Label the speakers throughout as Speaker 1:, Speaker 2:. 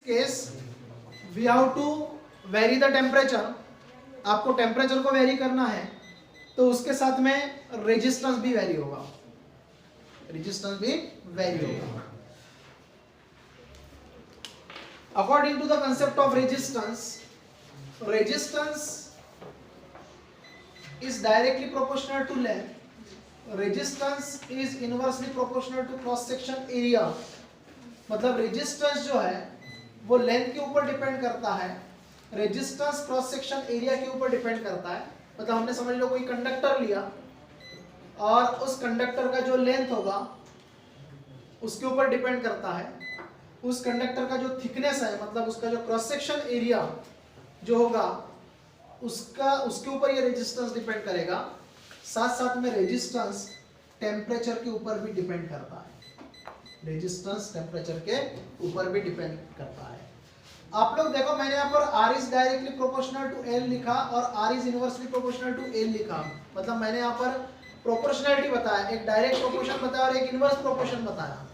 Speaker 1: Case we have to vary the temperature, आपको temperature को vary करना है तो उसके साथ में रेजिस्टेंस भी वेरी होगा, रेजिस्टेंस भी वेरी होगा। According to the concept of resistance, resistance is directly proportional to length, resistance is inversely proportional to cross section area। मतलब रेजिस्टेंस जो है वो लेंथ के ऊपर डिपेंड करता है, रेजिस्टेंस क्रॉस सेक्शन एरिया के ऊपर डिपेंड करता है। मतलब हमने समझ लो कोई कंडक्टर लिया और उस कंडक्टर का जो लेंथ होगा उसके ऊपर डिपेंड करता है, उस कंडक्टर का जो थिकनेस है मतलब उसका जो क्रॉस सेक्शन एरिया जो होगा उसके ऊपर ये रेजिस्टेंस डिपेंड करेगा। साथ साथ में रेजिस्टेंस टेम्परेचर के ऊपर भी डिपेंड करता है, रेजिस्टेंस टेम्परेचर के ऊपर भी डिपेंड करता है। आप लोग देखो मैंने यहाँ पर R is directly proportional to L लिखा और R is inversely proportional to L लिखा। मतलब मैंने यहाँ पर प्रोपोर्शनलिटी बताया, एक डायरेक्ट प्रोपोर्शन बताया और एक इनवर्स प्रोपोर्शन बताया।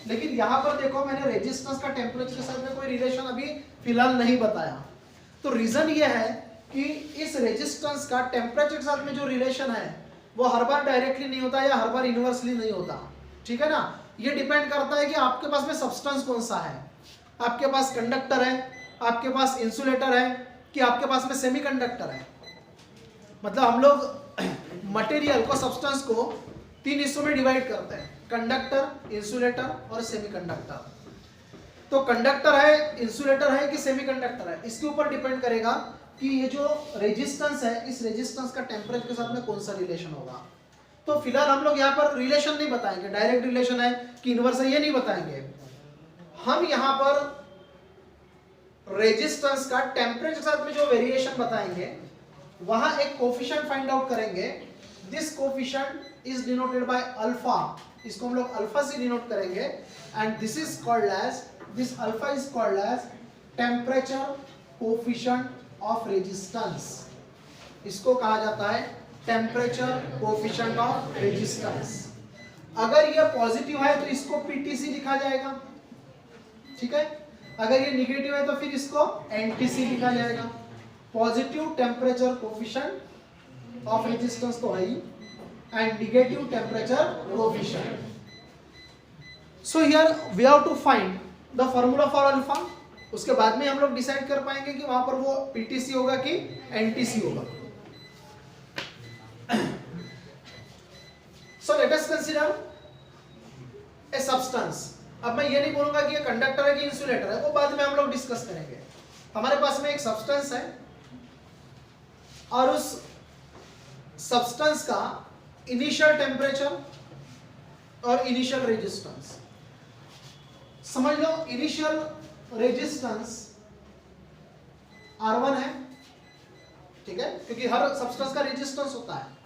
Speaker 1: लेकिन यहाँ पर देखो मैंने रेजिस्टेंस का टेम्परेचर के साथ में कोई रिलेशन अभी फिलहाल नहीं बताया। तो रीजन ये है कि इस रेजिस्टेंस का टेम्परेचर के साथ में जो रिलेशन है वो हर बार डायरेक्टली नहीं होता या हर बार इनवर्सली नहीं होता, ठीक है ना। ये डिपेंड करता है कि आपके पास में सब्सटेंस कौन सा है, आपके पास कंडक्टर है, आपके पास इंसुलेटर है कि आपके पास में सेमीकंडक्टर है। मतलब हम लोग मटेरियल को, सब्सटेंस को तीन हिस्सों में डिवाइड करते हैं, कंडक्टर, इंसुलेटर और सेमीकंडक्टर। तो कंडक्टर है, इंसुलेटर है कि सेमीकंडक्टर है, इसके ऊपर डिपेंड करेगा कि ये जो रेजिस्टेंस है इस रेजिस्टेंस का टेम्परेचर के साथ में कौन सा रिलेशन होगा। तो फिलहाल हम लोग यहाँ पर रिलेशन नहीं बताएंगे, डायरेक्ट रिलेशन है कि इनवर्स है ये नहीं बताएंगे। हम यहाँ पर रेजिस्टेंस का टेम्परेचर के साथ में जो वेरिएशन बताएंगे वहां एक कोफिशिएंट फाइंड आउट करेंगे। This coefficient is denoted by alpha, इसको हम लोग अल्फा से डिनोट करेंगे and this is called as, this alpha is called as temperature coefficient of resistance. इसको कहा जाता है टेम्परेचर कोफिशिएंट ऑफ रेजिस्टेंस। अगर ये पॉजिटिव है तो इसको पीटीसी लिखा जाएगा, ठीक है। अगर ये नेगेटिव है तो फिर इसको एनटीसी लिखा जाएगा। Positive temperature coefficient of resistance तो है ही and negative temperature coefficient. So here we have to find the formula for alpha. उसके बाद में हम लोग डिसाइड कर पाएंगे कि वहां पर वो पीटीसी होगा कि एनटीसी होगा। So let us consider a substance. अब मैं ये नहीं बोलूंगा कि ये कंडक्टर है कि इंसुलेटर है, वो बाद में हम लोग डिस्कस करेंगे। हमारे पास में एक सब्सटेंस है और उस सब्सटेंस का इनिशियल टेम्परेचर और इनिशियल रेजिस्टेंस समझ लो। इनिशियल रेजिस्टेंस R1 है, ठीक है, क्योंकि हर सब्सटेंस का रेजिस्टेंस होता है।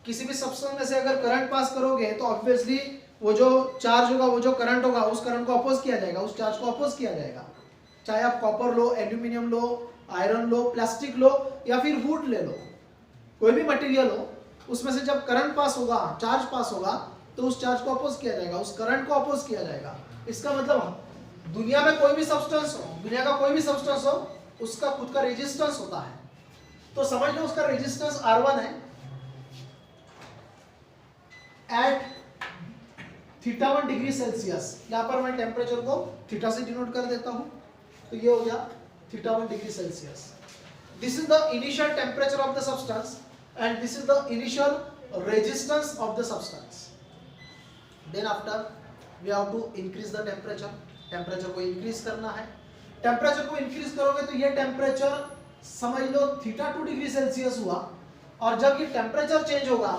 Speaker 1: किसी भी सब्सटेंस में से अगर करंट पास करोगे तो ऑब्वियसली वो जो चार्ज होगा, वो जो करंट होगा, उस करंट को अपोज किया जाएगा, उस चार्ज को अपोज किया जाएगा। चाहे आप कॉपर लो, एल्यूमिनियम लो, आयरन लो, प्लास्टिक लो या फिर वुड ले लो, कोई भी मटेरियल हो, उसमें से जब करंट पास होगा, चार्ज पास होगा तो उस चार्ज को अपोज किया जाएगा, उस करंट को अपोज किया जाएगा। इसका मतलब दुनिया में कोई भी सब्सटेंस हो, दुनिया का कोई भी सब्सटेंस हो, उसका खुद का रेजिस्टेंस होता है। तो समझ लो उसका रेजिस्टेंस R1 है एट θ1 डिग्री सेल्सियस। यहां पर मैं टेम्परेचर को थीटा से डिनोट कर देता हूं, तो ये हो गया θ1 degree Celsius. This is the initial temperature of the substance and this is the initial resistance of the substance. Then after we have to increase the temperature, temperature को इंक्रीज करना है। टेम्परेचर को इंक्रीज करोगे तो ये temperature समझ लो θ2 degree Celsius हुआ, और जब ये टेम्परेचर चेंज होगा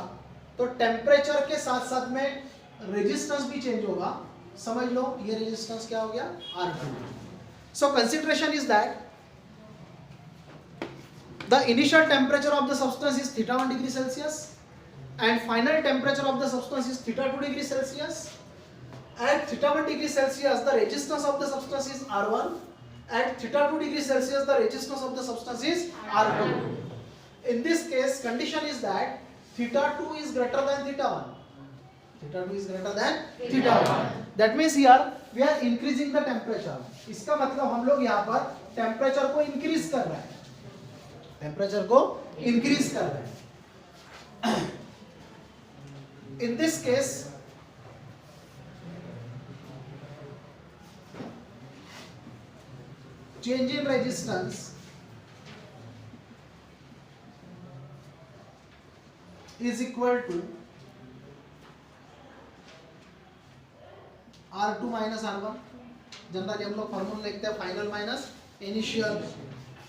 Speaker 1: तो टेम्परेचर के साथ साथ में रेजिस्टेंस भी चेंज होगा। समझ लो ये रेजिस्टेंस क्या हो गया, R2। So consideration is that the initial temperature of the substance is θ1 degree Celsius and final temperature of the substance is θ2 degree Celsius. At θ1 degree Celsius, the resistance of the substance is R1. At θ2 degree Celsius, the resistance of the substance is R2. In this case, condition is that θ2 is greater than θ1. θ2 is greater than θ1. That means here we are increasing the temperature, इसका मतलब हम लोग यहाँ पर temperature को increase कर रहे हैं, टेम्परेचर को इंक्रीज कर रहे हैं। इन this case change in resistance is equal to R2 minus R1। Generally हम लोग फॉर्मूला लिखते हैं फाइनल माइनस इनिशियल,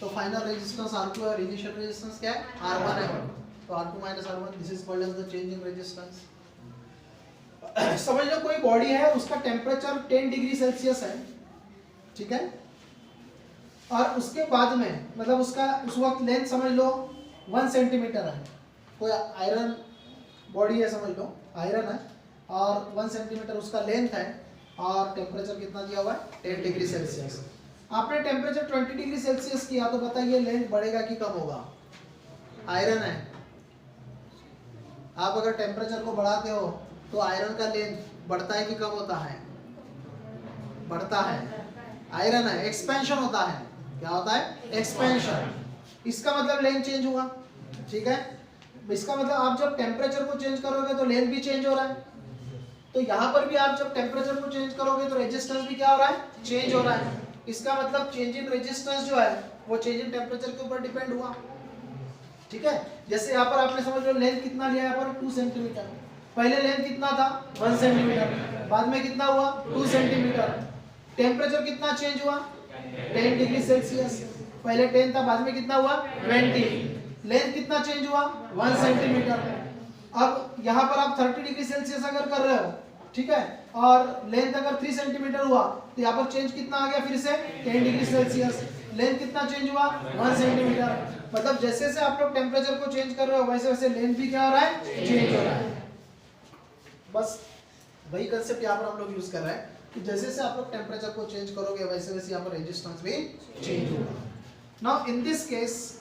Speaker 1: तो फाइनल रेजिस्टेंस R2 है और इनिशियल रेजिस्टेंस क्या है R1 है, तो R2 minus R1 this is called as the change in resistance. समझ लो कोई बॉडी है, उसका टेम्परेचर 10 डिग्री सेल्सियस है, ठीक है, और उसके बाद में मतलब उसका उस वक्त लेंथ समझ लो 1 सेंटीमीटर है, कोई आयरन बॉडी है समझ लो, आयरन है और 1 सेंटीमीटर उसका लेंथ है और टेम्परेचर कितना दिया हुआ है 10 डिग्री सेल्सियस। आपने टेम्परेचर 20 डिग्री सेल्सियस किया तो बताइए लेंथ बढ़ेगा कि कम होगा? आयरन है, आप अगर टेम्परेचर को बढ़ाते हो तो आयरन का लेंथ बढ़ता है कि कम होता है? बढ़ता है। आयरन है, एक्सपेंशन होता है, क्या होता है? एक्सपेंशन। इसका मतलब लेंथ चेंज हुआ, ठीक है, इसका मतलब आप जब टेम्परेचर को चेंज करोगे तो लेंथ भी चेंज हो रहा है, तो यहाँ पर भी आप जब टेम्परेचर को चेंज करोगे तो रेजिस्टेंस भी क्या हो रहा है? चेंज हो रहा है। इसका मतलब चेंज इन रेजिस्टेंस जो है वो चेंज इन टेम्परेचर के ऊपर डिपेंड हुआ, ठीक है। जैसे यहाँ पर आपने समझ लो लेंथ कितना लिया, यहाँ पर 2 सेंटीमीटर, पहले लेंथ कितना था 1 सेंटीमीटर, बाद में कितना हुआ 2 सेंटीमीटर, टेम्परेचर कितना चेंज हुआ 10 डिग्री सेल्सियस, पहले 10 था बाद में कितना हुआ 20, लेंथ कितना चेंज हुआ 1 सेंटीमीटर। अब यहाँ पर आप 30 डिग्री सेल्सियस अगर कर रहे हो, ठीक है, और लेंथ अगर 3 सेंटीमीटर हुआ तो यहाँ पर चेंज कितना आ गया फिर से 10 डिग्री सेल्सियस, लेंथ कितना चेंज हुआ 1 सेंटीमीटर। मतलब जैसे जैसे आप लोग टेम्परेचर को चेंज कर रहे हो वैसे वैसे लेंथ भी क्या हो रहा है? चेंज हो रहा है। बस वही कंसेप्ट यहाँ पर हम लोग यूज कर रहे हैं कि जैसे जैसे आप लोग टेम्परेचर को चेंज करोगे वैसे वैसे यहाँ पर रेजिस्टेंस भी चेंज होगा। Now in this case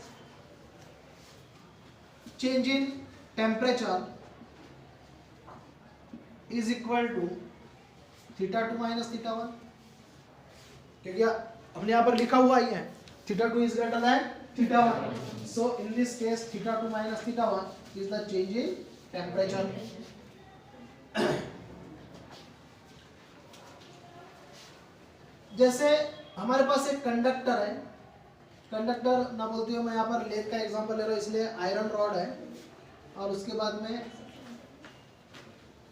Speaker 1: change in temperature is equal to θ2 minus θ1, क्योंकि हमने यहाँ पर लिखा हुआ ही है θ2 is greater than θ1, so in this case θ2 minus θ1 is the change in temperature. जैसे हमारे पास एक कंडक्टर है, कंडक्टर ना बोलती हूँ मैं, यहाँ पर लेड का एग्जांपल ले रहा हूँ इसलिए आयरन रॉड है और उसके बाद में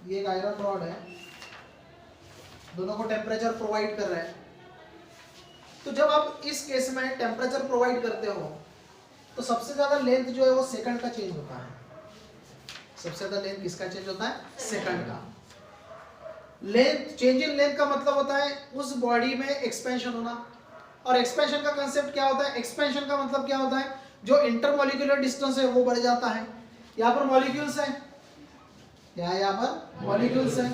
Speaker 1: ये एक आयरन रॉड है, दोनों को टेम्परेचर प्रोवाइड कर रहे हैं। तो जब आप इस केस में टेम्परेचर प्रोवाइड करते हो तो सबसे ज्यादा लेंथ जो है वो सेकंड का चेंज होता है। सबसे ज्यादा लेंथ किसका चेंज होता है? सेकंड का। लेंथ, चेंज इन लेंथ का मतलब होता है उस बॉडी में एक्सपेंशन होना, और एक्सपेंशन का कंसेप्ट क्या होता है? एक्सपेंशन का मतलब क्या होता है? जो इंटरमॉलिक्यूलर डिस्टेंस है वो बढ़ जाता है। यहाँ पर मॉलिक्यूल्स है, यहाँ पर मॉलिक्यूल्स है,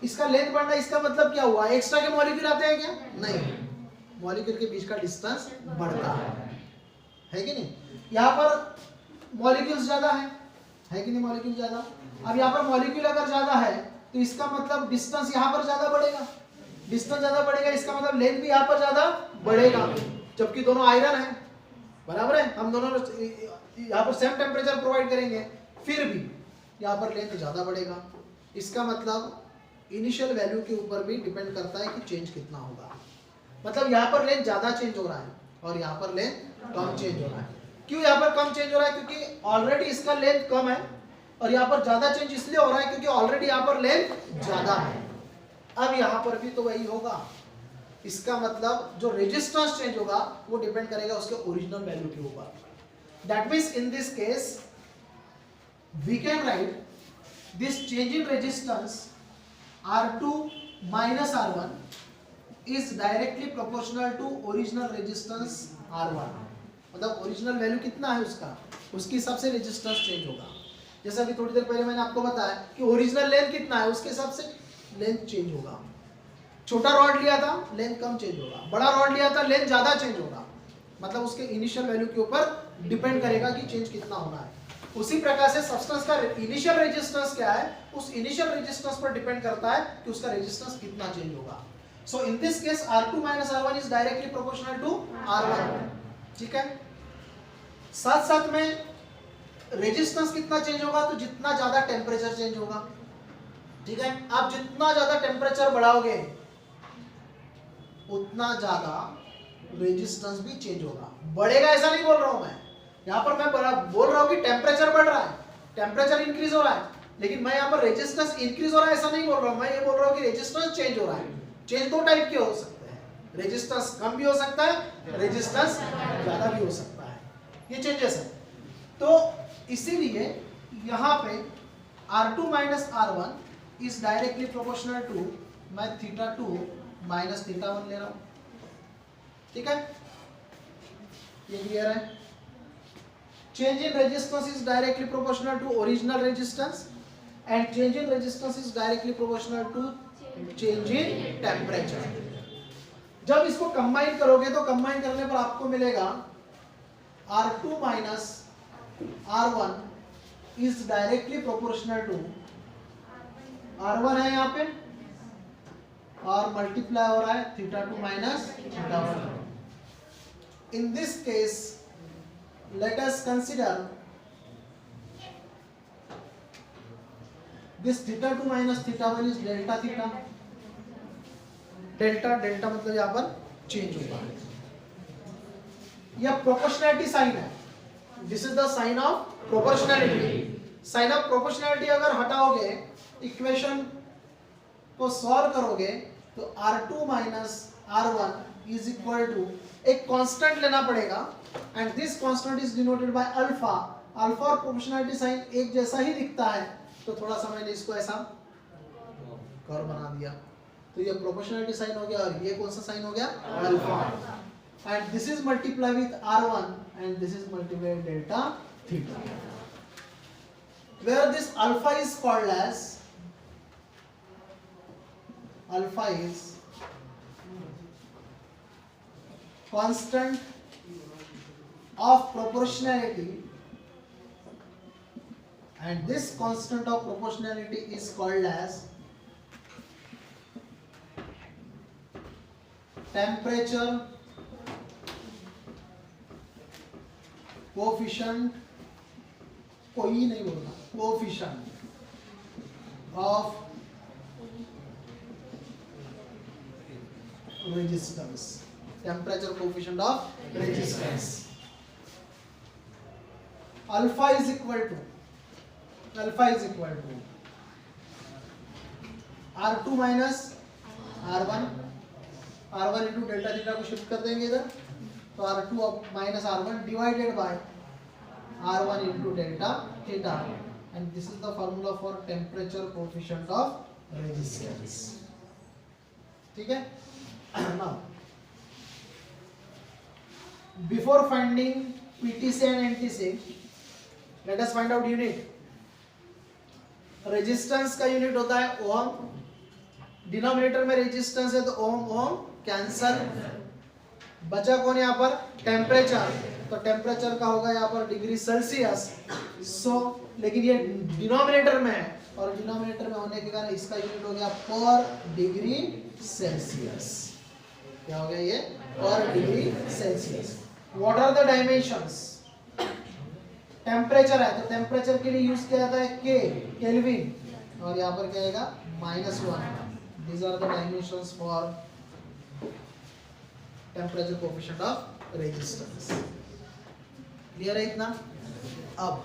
Speaker 1: इसका लेंथ बढ़ना, इसका मतलब क्या हुआ? एक्स्ट्रा के मॉलिक्यूल आते हैं क्या? नहीं, मॉलिक्यूल के बीच का डिस्टेंस बढ़ता है कि नहीं? यहाँ पर मॉलिक्यूल्स ज्यादा है कि नहीं? मॉलिक्यूल ज्यादा। अब यहाँ पर मॉलिक्यूल अगर ज्यादा है तो इसका मतलब डिस्टेंस यहाँ पर ज्यादा बढ़ेगा, डिस्टेंस ज्यादा बढ़ेगा, इसका मतलब लेंथ भी यहाँ पर ज्यादा बढ़ेगा, जबकि दोनों आयरन है, बराबर है, हम दोनों यहाँ पर सेम टेम्परेचर प्रोवाइड करेंगे, फिर भी यहाँ पर लेंथ ज्यादा बढ़ेगा। इसका मतलब इनिशियल वैल्यू के ऊपर भी डिपेंड करता है कि चेंज कितना होगा। मतलब यहाँ पर लेंथ ज्यादा चेंज हो रहा है और यहाँ पर लेंथ कम चेंज हो रहा है। क्यों यहाँ पर कम चेंज हो रहा है? क्योंकि ऑलरेडी इसका लेंथ कम है, और यहाँ पर ज्यादा चेंज इसलिए हो रहा है क्योंकि ऑलरेडी यहाँ पर लेंथ ज्यादा है। अब यहाँ पर भी तो वही होगा, इसका मतलब जो रेजिस्टेंस चेंज होगा वो डिपेंड करेगा उसके ओरिजिनल वैल्यू के ऊपर। That means in this case we can write this change in resistance R2 minus R1 is directly proportional to original resistance R1। मतलब ओरिजिनल वैल्यू कितना है उसका, उसके हिसाब से रेजिस्टेंस चेंज होगा। जैसे अभी थोड़ी देर पहले मैंने आपको बताया कि ओरिजिनल लेंथ कितना है, उसके हिसाब से लेंथ चेंज होगा। छोटा रॉड लिया था लेंथ कम चेंज होगा, बड़ा रॉड लिया था लेंथ ज्यादा चेंज होगा। मतलब उसके इनिशियल वैल्यू के ऊपर डिपेंड करेगा कि चेंज कितना होना है। उसी प्रकार से सब्सटेंस का इनिशियल रेजिस्टेंस क्या है, उस इनिशियल रेजिस्टेंस पर डिपेंड करता है कि उसका रेजिस्टेंस कितना चेंज होगा। So in this case R2 minus R1 is directly proportional to R1, ठीक है। साथ साथ में रेजिस्टेंस कितना चेंज होगा, तो जितना ज्यादा टेम्परेचर चेंज होगा, ठीक है। आप जितना ज्यादा टेम्परेचर बढ़ाओगे उतना ज्यादा रेजिस्टेंस भी चेंज होगा। बढ़ेगा ऐसा नहीं बोल रहा हूं मैं, यहां पर मैं बोल रहा हूं कि टेम्परेचर बढ़ रहा है, टेम्परेचर इंक्रीज हो रहा है, लेकिन मैं यहां पर रेजिस्टेंस इंक्रीज हो रहा है ऐसा नहीं बोल रहा हूं। मैं ये बोल रहा हूं कि रेजिस्टेंस चेंज हो रहा है। चेंज दो टाइप के हो सकते हैं, रेजिस्टेंस कम भी हो सकता है, रेजिस्टेंस ज्यादा भी हो सकता है, ये चेंजेस है। तो इसीलिए यहां पे R2 minus R1 is directly proportional to, मैं θ2 माइनस θ1 ले रहा हूं, ठीक है, ये क्लियर है। Change in resistance is directly proportional to original resistance and change in resistance is directly proportional to change in temperature. जब इसको कंबाइन करोगे तो कंबाइन करने पर आपको मिलेगा R2 minus R1 is directly proportional to, R1 है यहाँ पे और मल्टीप्लाई हो रहा है θ2 minus θ1। In this case, let us consider this θ2 minus θ1 is delta theta. Delta मतलब यहां पर चेंज होगा। यह प्रोपोर्शनैलिटी साइन है, this is the sign of proportionality. Sign of proportionality अगर हटाओगे, इक्वेशन को सॉल्व करोगे तो R2 minus R1 is equal to, एक कांस्टेंट लेना पड़ेगा and this constant is denoted by alpha. Alpha और प्रोपोर्शनैलिटी साइन एक जैसा ही दिखता है, तो थोड़ा सा मैंने इसको ऐसा कर्व बना दिया, तो ये प्रोपोर्शनैलिटी साइन हो गया और ये कौन सा साइन हो गया, alpha. And this is multiply with R1 and this is multiply delta theta, where this alpha is called as, alpha is constant of proportionality and this constant of proportionality is called as temperature coefficient, कोई नहीं बोलना, coefficient of resistance, temperature coefficient of resistance. Alpha is equal to R2 minus R1 into delta theta को shift कर देंगे इधर, तो R2 minus R1 divided by R1 into delta theta, and this is the formula for temperature coefficient of resistance, ठीक है। Now before finding PTC and NTC, let us find out unit. Resistance का unit होता है ओम, denominator में resistance है तो ओम cancel, बचा कौन यहाँ पर, टेम्परेचर, तो टेम्परेचर का होगा यहाँ पर डिग्री सेल्सियस। सो लेकिन ये डिनोमिनेटर में है और डिनोमिनेटर में होने के कारण इसका यूनिट हो गया पर डिग्री सेल्सियस। क्या हो गया ये, पर degree Celsius. What are the dimensions, temperature है तो टेम्परेचर के लिए यूज किया जाता है के, केल्विन, और यहाँ पर क्या आएगा -1। These are the dimensions for temperature coefficient of resistance. Clear है इतना। अब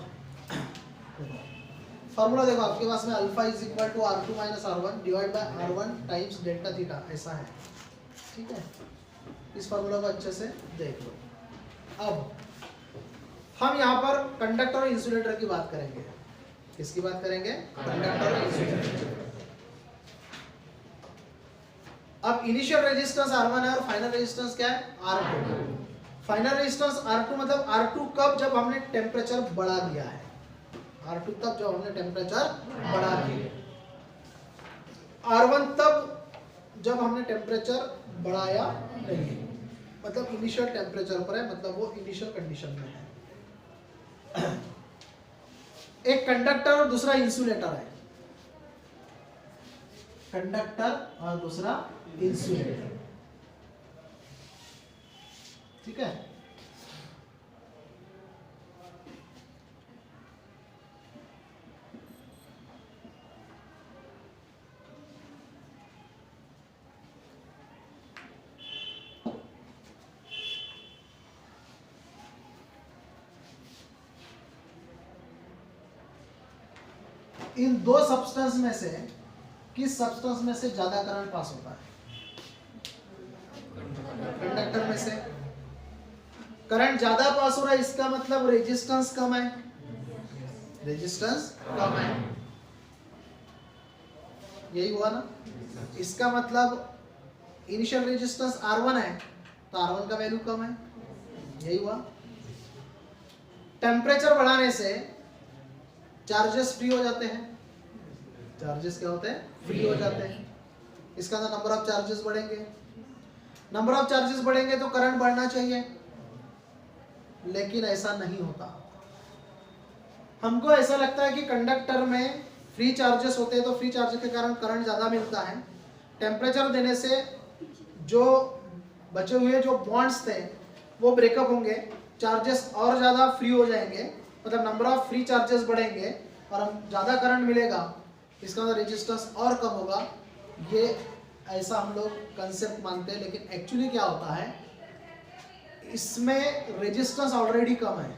Speaker 1: फार्मूला देखो आपके पास में alpha is equal to R2 minus R1 divide by R1 times delta theta, ऐसा है, ठीक है। इस फार्मूला को अच्छे से देख लो। अब हम यहाँ पर कंडक्टर और इंसुलेटर की बात करेंगे। किसकी बात करेंगे, कंडक्टर और इंसुलेटर। अब इनिशियल रेजिस्टेंस R1 है और फाइनल रेजिस्टेंस क्या है, R2। फाइनल रेजिस्टेंस R2 मतलब R2 कब, जब हमने टेम्परेचर बढ़ा दिया है, R2 तब जब हमने टेम्परेचर बढ़ा दिया, R1 तब जब हमने टेम्परेचर बढ़ाया नहीं, मतलब इनिशियल टेम्परेचर पर है, मतलब वो इनिशियल कंडीशन में है। एक कंडक्टर और दूसरा इंसुलेटर है, कंडक्टर और दूसरा इंसुलेटर। ठीक है, इन दो सब्सटेंस में से किस सब्सटेंस में से ज्यादा करंट पास होता है? कंडक्टर में से। करंट ज्यादा पास हो रहा है, इसका मतलब रेजिस्टेंस कम है, रेजिस्टेंस कम है, यही हुआ ना। इसका मतलब इनिशियल रेजिस्टेंस R1 है तो R1 का वैल्यू कम है, यही हुआ। टेम्परेचर बढ़ाने से चार्जेस फ्री हो जाते हैं, चार्जेस क्या होते हैं? फ्री हो जाते हैं। इसका नंबर ऑफ चार्जेस बढ़ेंगे, नंबर ऑफ चार्जेस बढ़ेंगे तो करंट बढ़ना चाहिए, लेकिन ऐसा नहीं होता। हमको ऐसा लगता है कि कंडक्टर में फ्री चार्जेस होते हैं तो फ्री चार्जेस के कारण करंट ज़्यादा मिलता है। टेम्परेचर देने से जो बचे हुए जो बॉन्ड्स थे वो ब्रेकअप होंगे, चार्जेस और ज़्यादा फ्री हो जाएंगे, मतलब नंबर ऑफ फ्री चार्जेस बढ़ेंगे और हम ज़्यादा करंट मिलेगा, इसका मतलब रेजिस्टेंस और कम होगा। ये ऐसा हम लोग कंसेप्ट मानते हैं, लेकिन एक्चुअली क्या होता है, इसमें रेजिस्टेंस ऑलरेडी कम है,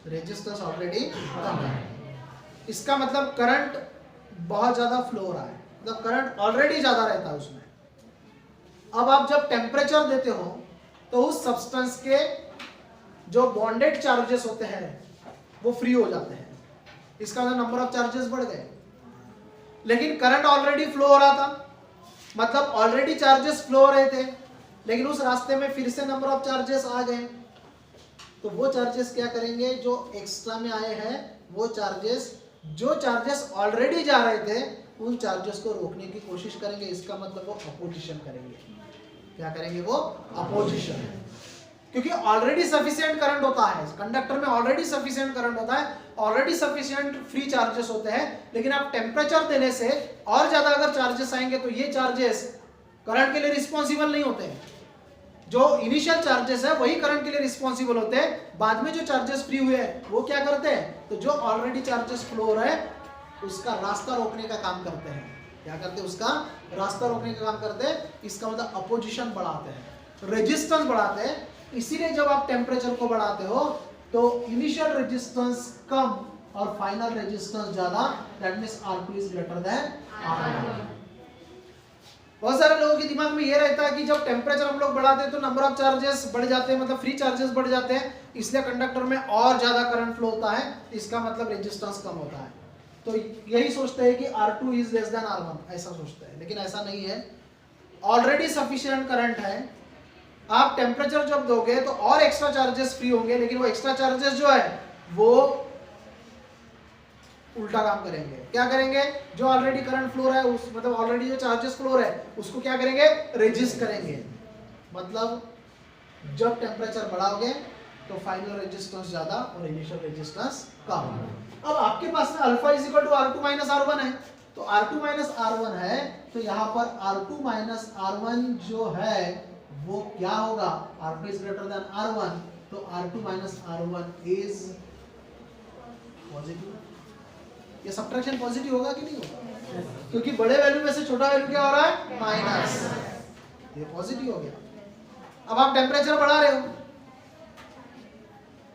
Speaker 1: रेजिस्टेंस ऑलरेडी कम है। इसका मतलब करंट बहुत ज़्यादा फ्लो हो रहा है, मतलब करंट ऑलरेडी ज़्यादा रहता है उसमें। अब आप जब टेम्परेचर देते हो तो उस सब्सटेंस के जो बॉन्डेड चार्जेस होते हैं वो फ्री हो जाते हैं, इसका मतलब नंबर ऑफ चार्जेस बढ़ गए। लेकिन करंट ऑलरेडी फ्लो हो रहा था, मतलब ऑलरेडी चार्जेस फ्लो हो रहे थे, लेकिन उस रास्ते में फिर से नंबर ऑफ चार्जेस आ गए, तो वो चार्जेस क्या करेंगे, जो एक्स्ट्रा में आए हैं वो चार्जेस, जो चार्जेस ऑलरेडी जा रहे थे उन चार्जेस को रोकने की कोशिश करेंगे। इसका मतलब वो अपोजिशन करेंगे। क्या करेंगे? वो अपोजिशन, क्योंकि ऑलरेडी सफिशिएंट करंट होता है कंडक्टर में, ऑलरेडी सफिशिएंट करंट होता है, ऑलरेडी सफिशिएंट फ्री चार्जेस होते हैं। लेकिन आप टेम्परेचर देने से और ज्यादा अगर चार्जेस आएंगे तो ये चार्जेस करंट के लिए रिस्पॉन्सिबल नहीं होते हैं। जो इनिशियल चार्जेस है वही करंट के लिए रिस्पॉन्सिबल होते हैं, बाद में जो चार्जेस फ्री हुए हैं वो क्या करते हैं, तो जो ऑलरेडी चार्जेस फ्लो हो रहा है उसका रास्ता रोकने का काम करते हैं। क्या करते हैं? उसका रास्ता रोकने का काम करते हैं। इसका मतलब अपोजिशन बढ़ाते हैं, रेजिस्टेंस बढ़ाते हैं। इसीलिए जब आप टेम्परेचर को बढ़ाते हो तो इनिशियल रेजिस्टेंस कम और फाइनल रेजिस्टेंस ज्यादा, that means R2 is greater then R1। बहुत सारे लोगों के दिमाग में ये रहता है कि जब टेम्परेचर हम लोग बढ़ाते हैं तो नंबर ऑफ चार्जेस बढ़ जाते हैं, मतलब फ्री चार्जेस बढ़ जाते हैं, इसलिए कंडक्टर में और ज्यादा करंट फ्लो होता है, इसका मतलब रेजिस्टेंस कम होता है। तो यही सोचते हैं कि R2 is less than R1, ऐसा सोचते हैं, लेकिन ऐसा नहीं है। ऑलरेडी सफिशिएंट करंट है, आप टेम्परेचर जब दोगे तो और एक्स्ट्रा चार्जेस फ्री होंगे, लेकिन वो एक्स्ट्रा चार्जेस जो है वो उल्टा काम करेंगे। क्या करेंगे? जो ऑलरेडी करंट फ्लो रहा है उस, मतलब ऑलरेडी जो चार्जेस फ्लो रहा है उसको क्या करेंगे? रेजिस्ट करेंगे। मतलब जब टेम्परेचर बढ़ाओगे तो फाइनल रेजिस्टेंस ज्यादा और इनिशियल रेजिस्टेंस कम। अब आपके पास में alpha is equal to R2 minus R1 है, तो R2 माइनस R1 है, तो यहाँ पर R2 माइनस R1 जो है वो क्या होगा? R2 is greater then R1, तो R2 minus R1 is positive. ये सब्ट्रैक्शन पॉजिटिव होगा कि नहीं होगा? क्योंकि बड़े वैल्यू में से छोटा वैल्यू क्या हो रहा है? माइनस, ये पॉजिटिव हो गया। अब आप टेम्परेचर बढ़ा रहे हो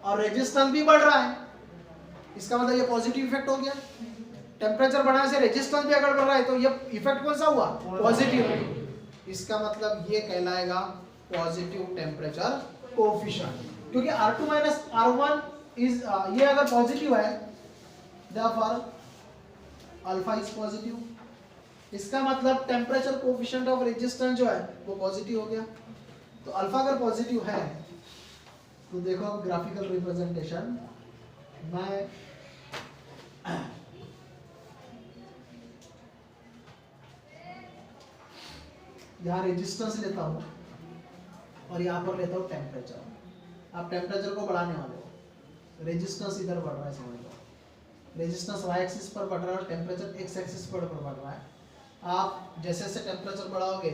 Speaker 1: और रेजिस्टेंस भी बढ़ रहा है, इसका मतलब ये पॉजिटिव इफेक्ट हो गया। टेम्परेचर बढ़ाने से रेजिस्टेंस भी अगर बढ़ रहा है तो ये इफेक्ट कौन सा हुआ? पॉजिटिव। इसका मतलब ये कहलाएगा पॉजिटिव टेम्परेचर कोएफिशिएंट, क्योंकि R2 माइनस R1 इज, ये अगर पॉजिटिव है therefore अल्फा इज पॉजिटिव। इसका मतलब टेम्परेचर कोएफिशिएंट ऑफ रेजिस्टेंस जो है वो पॉजिटिव हो गया। तो अल्फा अगर पॉजिटिव है तो देखो अब ग्राफिकल रिप्रेजेंटेशन, मैं यहाँ रेजिस्टेंस लेता हूँ और यहाँ पर लेता हूँ टेम्परेचर। आप टेम्परेचर को बढ़ाने वाले हो, रेजिस्टेंस इधर बढ़ रहा है, समझ लो। रेजिस्टेंस y एक्सिस पर बढ़ रहा है और टेम्परेचर x एक्सिस पर बढ़ रहा है। आप जैसे जैसे टेम्परेचर बढ़ाओगे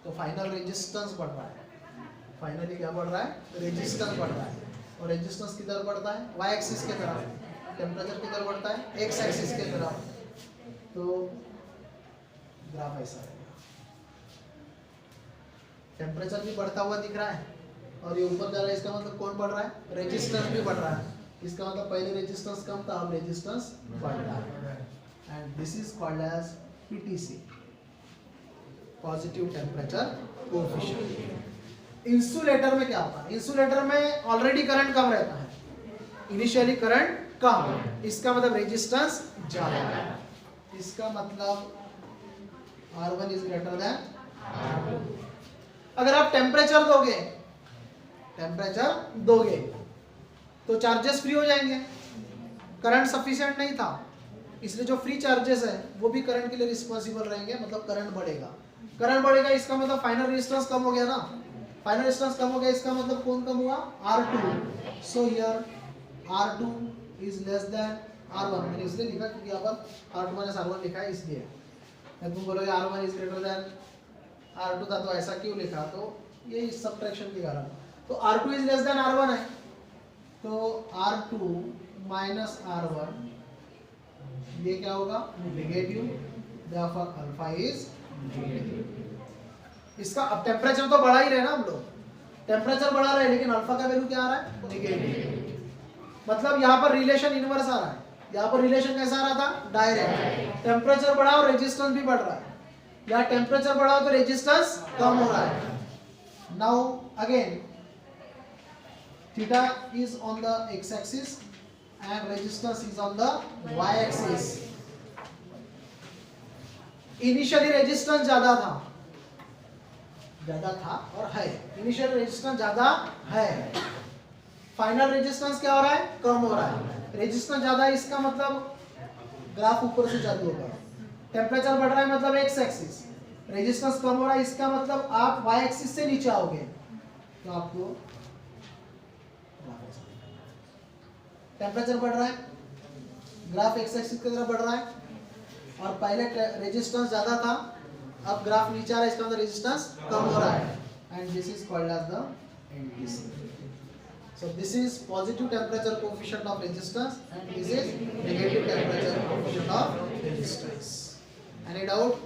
Speaker 1: तो फाइनल रेजिस्टेंस बढ़ रहा है, फाइनली क्या बढ़ रहा है, रेजिस्टेंस बढ़ रहा है। और रेजिस्टेंस किधर बढ़ता है, वाई एक्सिस की तरफ। टेम्परेचर किधर बढ़ता है, एक्स एक्सिस की तरफ। तो ग्राफ ऐसा रहेगा, टेम्परेचर भी बढ़ता हुआ दिख रहा है और ये ऊपर जा रहा है, इसका मतलब कौन बढ़ रहा है, रेजिस्टेंस भी बढ़ रहा है। इसका मतलब पहले रेजिस्टेंस कम था, अब रेजिस्टेंस बढ़ रहा है। And this is called as PTC, positive temperature coefficient. Insulator में क्या होता है, इंसुलेटर में ऑलरेडी करंट कम रहता है, इनिशियली करंट कम, इसका मतलब रेजिस्टेंस ज्यादा है। इसका मतलब R1 is greater then R2। अगर आप टेम्परेचर दोगे तो चार्जेस फ्री हो जाएंगे, करंट सफिशिएंट नहीं था, इसलिए जो फ्री चार्जेस है वो भी करंट के लिए रिस्पॉन्सिबल रहेंगे, मतलब करंट बढ़ेगा। करंट बढ़ेगा इसका मतलब फाइनल रेजिस्टेंस कम हो गया ना, फाइनल रेजिस्टेंस कम हो गया, इसका मतलब कौन कम हुआ, R2। So here R2 is less than R1, मैंने इसलिए लिखा क्योंकि यहाँ पर R2 माइनस R1 लिखा है इसलिए। तुम बोलोगे R1 is greater then R2 था तो ऐसा क्यों लिखा, तो ये सब्ट्रैक्शन के कारण। तो R2 is less than R1 है, तो R2 माइनस R1 ये क्या होगा, negative, therefore alpha is negative. इसका अब टेम्परेचर तो बढ़ा ही रहे ना हम लोग, टेम्परेचर बढ़ा रहे लेकिन अल्फा का वैल्यू क्या आ रहा है, नेगेटिव। मतलब यहाँ पर रिलेशन इनवर्स आ रहा है, यहाँ पर रिलेशन कैसा आ रहा था, डायरेक्ट। टेम्परेचर बढ़ा और रेजिस्टेंस भी बढ़ रहा है, या टेम्परेचर बढ़ा तो रेजिस्टेंस कम हो रहा है। Now again theta is on the X axis and resistance is on the Y axis. Initially resistance ज्यादा था और है, इनिशियल रेजिस्टेंस ज्यादा है, फाइनल रेजिस्टेंस क्या हो रहा है, कम हो रहा है। रेजिस्टेंस ज्यादा है इसका मतलब ग्राफ ऊपर से चालू होगा, टेम्परेचर बढ़ रहा है मतलब एक्स एक्सिस, रेजिस्टेंस कम हो रहा है इसका मतलब आप वाई एक्सिस से नीचे आओगे, तो आपको टेम्परेचर बढ़ रहा है, ग्राफ एक्स एक्सिस की तरफ बढ़ रहा है, और पहले रेजिस्टेंस ज्यादा था, अब ग्राफ नीचे आ रहा है, इसका मतलब रेजिस्टेंस कम हो रहा है। And this is called as the NTC. So this is positive temperature coefficient of resistance and this is negative temperature coefficient of resistance. Any doubt?